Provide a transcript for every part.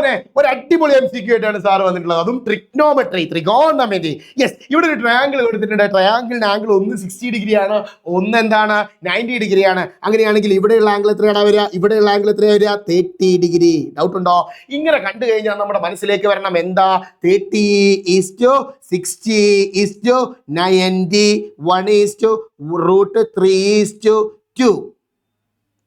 മോനെ ഒരു അടിപൊളി MCQ ആയിട്ടാണ് സാർ വന്നിട്ടുള്ളത്, അതും ട്രിഗ്നോമെട്രി, ത്രികോണമിതി. യെസ്, ഇവിടെ ഒരു ട്രയാങ്കിൾ കൊടുത്തിട്ടുണ്ട്. ട്രയാങ്കിളിന്റെ ആംഗിൾ ഒന്ന് 60 ഡിഗ്രി ആണ്, ഒന്ന് എന്താണ് 90 ഡിഗ്രി ആണ്. അങ്ങനെയാണെങ്കിൽ ഇവിടെയുള്ള ആംഗിൾ എത്രയാണ് വരിക? ഇവിടെയുള്ള ആംഗിൾ എത്രയാണ് വരിക? 30 ഡിഗ്രി. ഡൗട്ട് ഉണ്ടോ? ഇങ്ങനെ കണ്ടു കഴിഞ്ഞാൽ നമ്മുടെ മനസ്സിലേക്ക് വരണം എന്താ? 30:60:90 1:√3:2.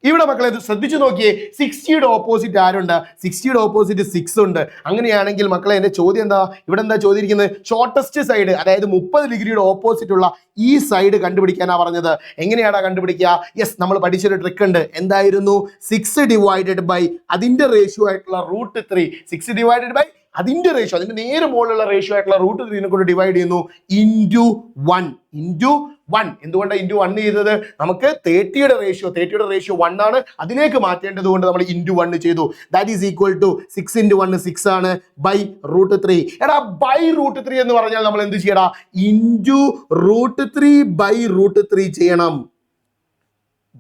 ഇവിടെ മക്കളെ ഇത് ശ്രദ്ധിച്ചു നോക്കിയേ, 60യുടെ ഓപ്പോസിറ്റ് ആരുണ്ട്? 60യുടെ ഓപ്പോസിറ്റ് 6 ഉണ്ട്. അങ്ങനെയാണെങ്കിൽ മക്കളെ എന്റെ ചോദ്യം എന്താ? ഇവിടെ എന്താ ചോദിച്ചിരിക്കുന്നത്? ഷോർട്ടസ്റ്റ് സൈഡ്, അതായത് 30 ഡിഗ്രിയുടെ ഓപ്പോസിറ്റ് ഉള്ള ഈ സൈഡ് കണ്ടുപിടിക്കാനാ പറഞ്ഞത്. എങ്ങനെയാടാ കണ്ടുപിടിക്കുക? യെസ്, നമ്മൾ പഠിച്ചൊരു ട്രിക്ക് ഉണ്ട്. എന്തായിരുന്നു? 6 ഡിവൈഡഡ് ബൈ അതിന്റെ റേഷ്യോ ആയിട്ടുള്ള √3. 6 ഡിവൈഡഡ് ബൈ അതിന്റെ റേഷ്യോ, അതിന്റെ നേരെ മുകളിലുള്ള റേഷ്യോ ആയിട്ടുള്ള √3 കൊണ്ട് ഡിവൈഡ് ചെയ്യുന്നു ഇൻറ്റു 1. എന്തുകൊണ്ടാണ് ഇൻറ്റു 1 ചെയ്തത്? നമുക്ക് 30യുടെ റേഷ്യോ 1 ആണ്, അതിലേക്ക് മാറ്റേണ്ടത് കൊണ്ട് നമ്മൾ ഇൻറ്റു 1 ചെയ്തു. ദാറ്റ് ഈസ് ഈക്വൽ ടു 6 × 1 6 ആണ്, ബൈ √3. എടാ ബൈ √3 എന്ന് പറഞ്ഞാൽ നമ്മൾ എന്ത് ചെയ്യടാ? ഇൻറ്റു √3 ബൈ √3 ചെയ്യണം.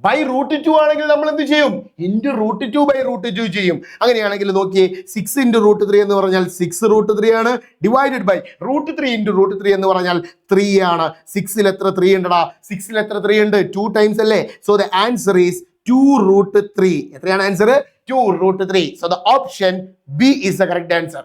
ബൈ √2 ആണെങ്കിൽ നമ്മൾ എന്ത് ചെയ്യും? ഇൻറ്റു √2 ബൈ √2 ചെയ്യും. അങ്ങനെയാണെങ്കിൽ നോക്കിയേ, 6 × √3 എന്ന് പറഞ്ഞാൽ 6√3 ആണ്, ഡിവൈഡഡ് ബൈ √3 × √3 എന്ന് പറഞ്ഞാൽ 3 ആണ്. 6ൽ എത്ര 3 ഉണ്ടടാ? 6ൽ എത്ര 3 ഉണ്ട്? 2 ടൈംസ് അല്ലേ? So the answer is 2√3. എത്രയാണ് answer? 2√3. So the option B is the correct answer.